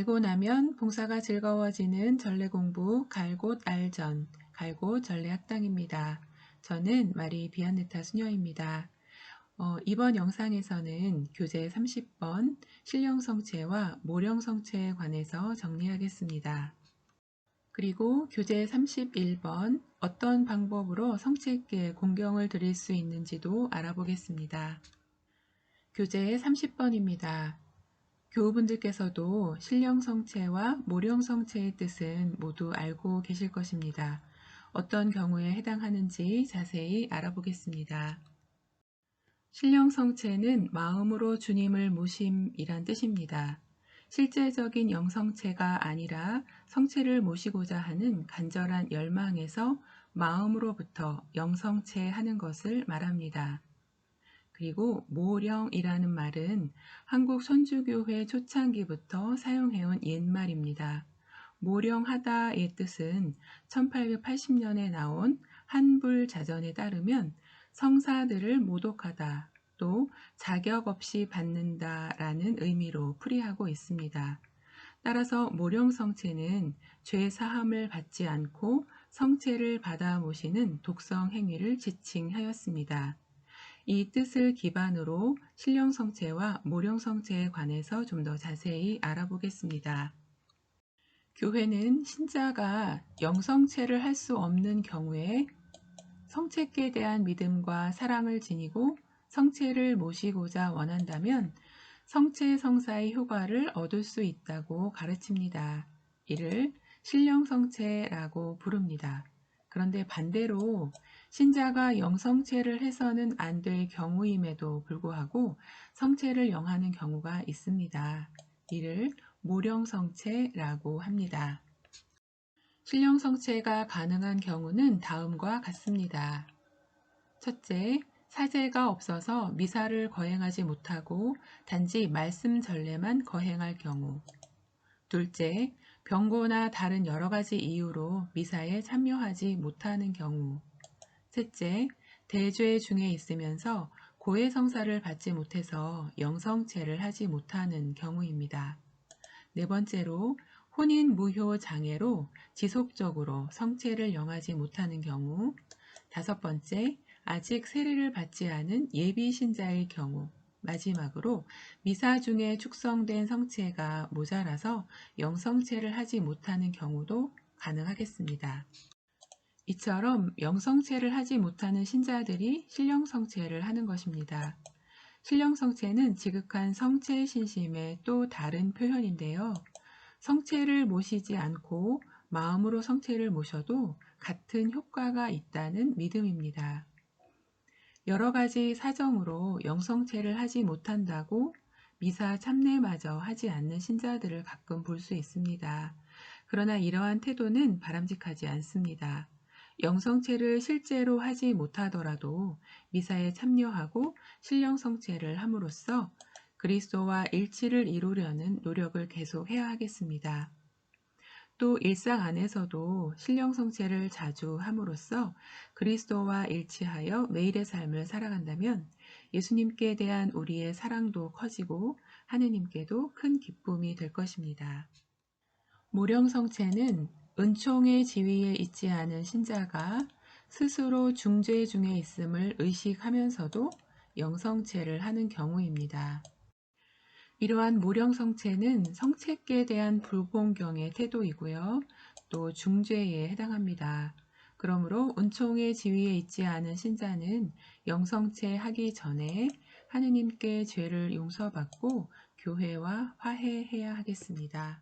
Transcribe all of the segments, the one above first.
알고 나면 봉사가 즐거워지는 전래공부 갈곳 알전, 갈곳 전래학당입니다. 저는 마리 비안느타 수녀입니다. 이번 영상에서는 교재 30번 실령성체와 모령성체에 관해서 정리하겠습니다. 그리고 교재 31번 어떤 방법으로 성체께 공경을 드릴 수 있는지도 알아보겠습니다. 교재 30번입니다. 교우분들께서도 신령성체와 모령성체의 뜻은 모두 알고 계실 것입니다. 어떤 경우에 해당하는지 자세히 알아보겠습니다. 신령성체는 마음으로 주님을 모심이란 뜻입니다. 실제적인 영성체가 아니라 성체를 모시고자 하는 간절한 열망에서 마음으로부터 영성체하는 것을 말합니다. 그리고 모령이라는 말은 한국 천주교회 초창기부터 사용해온 옛말입니다. 모령하다의 뜻은 1880년에 나온 한불자전에 따르면 성사들을 모독하다, 또 자격 없이 받는다라는 의미로 풀이하고 있습니다. 따라서 모령성체는 죄 사함을 받지 않고 성체를 받아 모시는 독성 행위를 지칭하였습니다. 이 뜻을 기반으로 신령성체와 모령성체에 관해서 좀 더 자세히 알아보겠습니다. 교회는 신자가 영성체를 할 수 없는 경우에 성체께 대한 믿음과 사랑을 지니고 성체를 모시고자 원한다면 성체 성사의 효과를 얻을 수 있다고 가르칩니다. 이를 신령성체라고 부릅니다. 그런데 반대로 신자가 영성체를 해서는 안 될 경우임에도 불구하고 성체를 영하는 경우가 있습니다. 이를 모령성체라고 합니다. 신령성체가 가능한 경우는 다음과 같습니다. 첫째, 사제가 없어서 미사를 거행하지 못하고 단지 말씀 전례만 거행할 경우. 둘째, 병고나 다른 여러 가지 이유로 미사에 참여하지 못하는 경우. 셋째, 대죄 중에 있으면서 고해성사를 받지 못해서 영성체를 하지 못하는 경우입니다. 네 번째로, 혼인 무효 장애로 지속적으로 성체를 영하지 못하는 경우. 다섯 번째, 아직 세례를 받지 않은 예비 신자의 경우. 마지막으로 미사 중에 축성된 성체가 모자라서 영성체를 하지 못하는 경우도 가능하겠습니다. 이처럼 영성체를 하지 못하는 신자들이 신령성체를 하는 것입니다. 신령성체는 지극한 성체 신심의 또 다른 표현인데요. 성체를 모시지 않고 마음으로 성체를 모셔도 같은 효과가 있다는 믿음입니다. 여러 가지 사정으로 영성체를 하지 못한다고 미사 참례마저 하지 않는 신자들을 가끔 볼 수 있습니다. 그러나 이러한 태도는 바람직하지 않습니다. 영성체를 실제로 하지 못하더라도 미사에 참여하고 신령성체를 함으로써 그리스도와 일치를 이루려는 노력을 계속해야 하겠습니다. 또 일상 안에서도 신령성체를 자주 함으로써 그리스도와 일치하여 매일의 삶을 살아간다면 예수님께 대한 우리의 사랑도 커지고 하느님께도 큰 기쁨이 될 것입니다. 모령성체는 은총의 지위에 있지 않은 신자가 스스로 중죄 중에 있음을 의식하면서도 영성체를 하는 경우입니다. 이러한 모령성체는 성체께 대한 불공경의 태도이고요. 또 중죄에 해당합니다. 그러므로 은총의 지위에 있지 않은 신자는 영성체 하기 전에 하느님께 죄를 용서받고 교회와 화해해야 하겠습니다.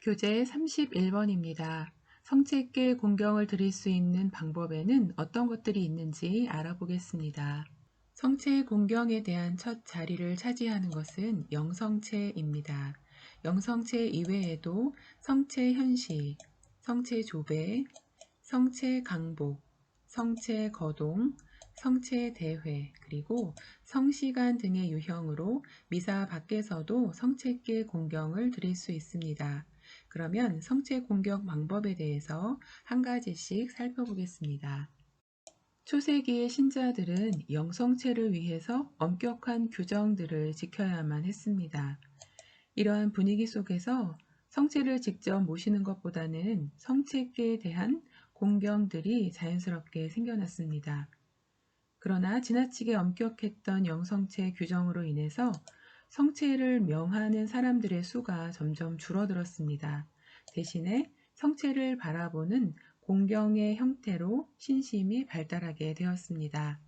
교재 31번입니다. 성체께 공경을 드릴 수 있는 방법에는 어떤 것들이 있는지 알아보겠습니다. 성체 공경에 대한 첫 자리를 차지하는 것은 영성체입니다. 영성체 이외에도 성체 현시, 성체 조배, 성체 강복, 성체 거동, 성체 대회, 그리고 성시간 등의 유형으로 미사 밖에서도 성체께 공경을 드릴 수 있습니다. 그러면 성체 공경 방법에 대해서 한 가지씩 살펴보겠습니다. 초세기의 신자들은 영성체를 위해서 엄격한 규정들을 지켜야만 했습니다. 이러한 분위기 속에서 성체를 직접 모시는 것보다는 성체께 대한 공경들이 자연스럽게 생겨났습니다. 그러나 지나치게 엄격했던 영성체 규정으로 인해서 성체를 명하는 사람들의 수가 점점 줄어들었습니다. 대신에 성체를 바라보는 공경의 형태로 신심이 발달하게 되었습니다.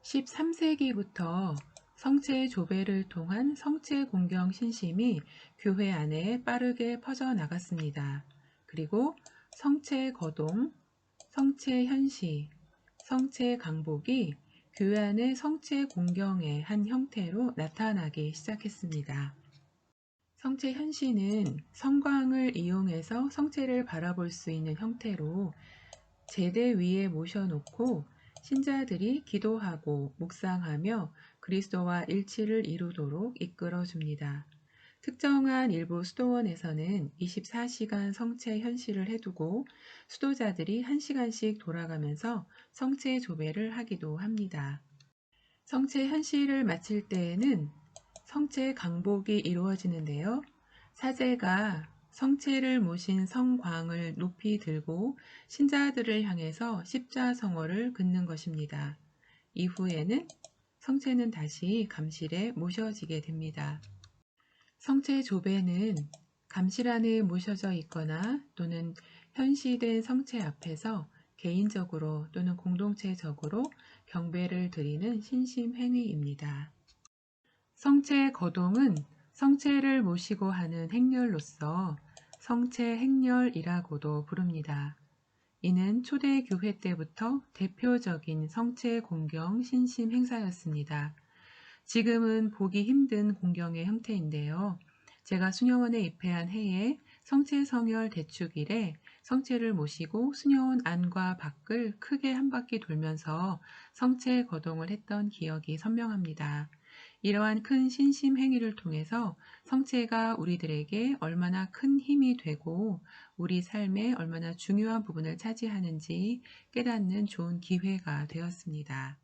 13세기부터 성체 조배를 통한 성체 공경 신심이 교회 안에 빠르게 퍼져나갔습니다. 그리고 성체 거동, 성체 현시, 성체 강복이 교회 안의 성체 공경의 한 형태로 나타나기 시작했습니다. 성체 현시는 성광을 이용해서 성체를 바라볼 수 있는 형태로 제대 위에 모셔놓고 신자들이 기도하고 묵상하며 그리스도와 일치를 이루도록 이끌어줍니다. 특정한 일부 수도원에서는 24시간 성체 현시를 해두고 수도자들이 1시간씩 돌아가면서 성체 조배를 하기도 합니다. 성체 현시를 마칠 때에는 성체 강복이 이루어지는데요. 사제가 성체를 모신 성광을 높이 들고 신자들을 향해서 십자성어를 긋는 것입니다. 이후에는 성체는 다시 감실에 모셔지게 됩니다. 성체 조배는 감실 안에 모셔져 있거나 또는 현시된 성체 앞에서 개인적으로 또는 공동체적으로 경배를 드리는 신심 행위입니다. 성체 거동은 성체를 모시고 하는 행렬로서 성체 행렬이라고도 부릅니다. 이는 초대 교회 때부터 대표적인 성체 공경 신심 행사였습니다. 지금은 보기 힘든 공경의 형태인데요. 제가 수녀원에 입회한 해에 성체 성혈 대축일에 성체를 모시고 수녀원 안과 밖을 크게 한 바퀴 돌면서 성체 거동을 했던 기억이 선명합니다. 이러한 큰 신심 행위를 통해서 성체가 우리들에게 얼마나 큰 힘이 되고 우리 삶에 얼마나 중요한 부분을 차지하는지 깨닫는 좋은 기회가 되었습니다.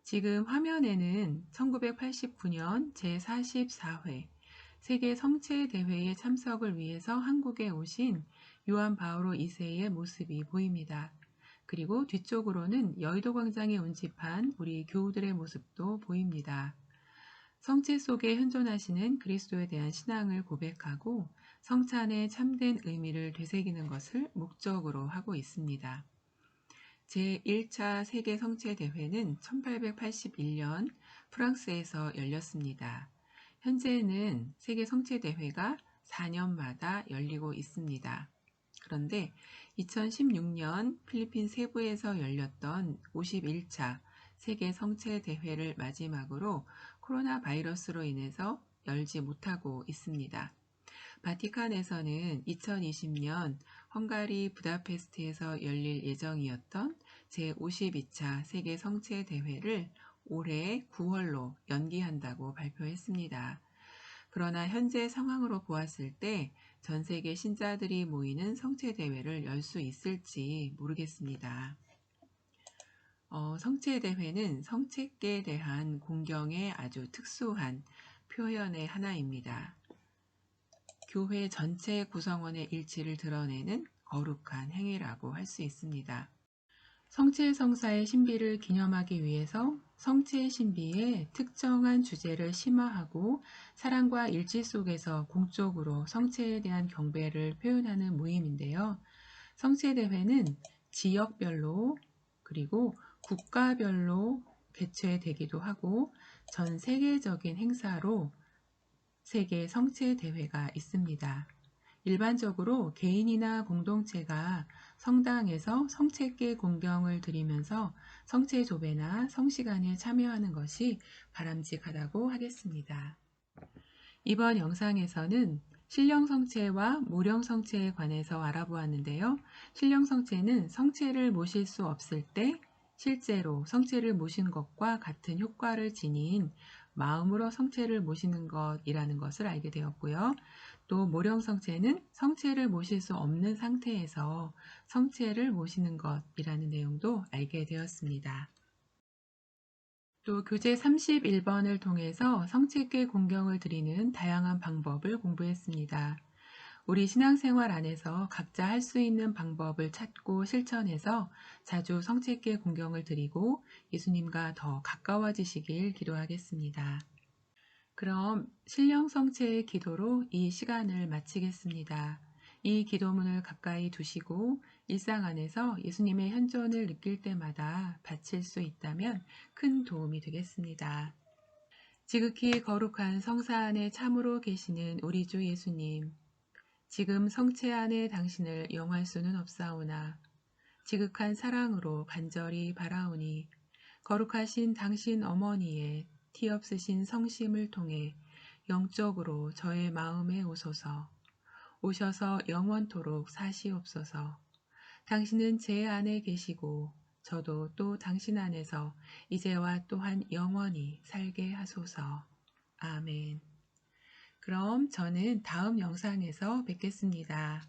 지금 화면에는 1989년 제44회 세계 성체 대회에 참석을 위해서 한국에 오신 요한 바오로 2세의 모습이 보입니다. 그리고 뒤쪽으로는 여의도 광장에 운집한 우리 교우들의 모습도 보입니다. 성체 속에 현존하시는 그리스도에 대한 신앙을 고백하고 성찬의 참된 의미를 되새기는 것을 목적으로 하고 있습니다. 제1차 세계 성체 대회는 1881년 프랑스에서 열렸습니다. 현재는 세계 성체 대회가 4년마다 열리고 있습니다. 그런데 2016년 필리핀 세부에서 열렸던 51차 세계 성체 대회를 마지막으로 코로나 바이러스로 인해서 열지 못하고 있습니다. 바티칸에서는 2020년 헝가리 부다페스트에서 열릴 예정이었던 제52차 세계 성체 대회를 올해 9월로 연기한다고 발표했습니다. 그러나 현재 상황으로 보았을 때 전 세계 신자들이 모이는 성체 대회를 열 수 있을지 모르겠습니다. 성체 대회는 성체께 대한 공경의 아주 특수한 표현의 하나입니다. 교회 전체 구성원의 일치를 드러내는 거룩한 행위라고 할 수 있습니다. 성체 성사의 신비를 기념하기 위해서 성체 신비의 특정한 주제를 심화하고 사랑과 일치 속에서 공적으로 성체에 대한 경배를 표현하는 모임인데요. 성체 대회는 지역별로 그리고 국가별로 개최되기도 하고 전 세계적인 행사로 세계 성체 대회가 있습니다. 일반적으로 개인이나 공동체가 성당에서 성체께 공경을 드리면서 성체 조배나 성시간에 참여하는 것이 바람직하다고 하겠습니다. 이번 영상에서는 신령 성체와 모령 성체에 관해서 알아보았는데요. 신령 성체는 성체를 모실 수 없을 때 실제로 성체를 모신 것과 같은 효과를 지닌 마음으로 성체를 모시는 것이라는 것을 알게 되었고요. 또 모령 성체는 성체를 모실 수 없는 상태에서 성체를 모시는 것이라는 내용도 알게 되었습니다. 또 교재 31번을 통해서 성체께 공경을 드리는 다양한 방법을 공부했습니다. 우리 신앙생활 안에서 각자 할 수 있는 방법을 찾고 실천해서 자주 성체께 공경을 드리고 예수님과 더 가까워지시길 기도하겠습니다. 그럼 신령 성체의 기도로 이 시간을 마치겠습니다. 이 기도문을 가까이 두시고 일상 안에서 예수님의 현존을 느낄 때마다 바칠 수 있다면 큰 도움이 되겠습니다. 지극히 거룩한 성사 안에 참으로 계시는 우리 주 예수님, 지금 성체 안에 당신을 영할 수는 없사오나 지극한 사랑으로 간절히 바라오니 거룩하신 당신 어머니의 티 없으신 성심을 통해 영적으로 저의 마음에 오셔서 영원토록 사시옵소서. 당신은 제 안에 계시고 저도 또 당신 안에서 이제와 또한 영원히 살게 하소서. 아멘. 그럼 저는 다음 영상에서 뵙겠습니다.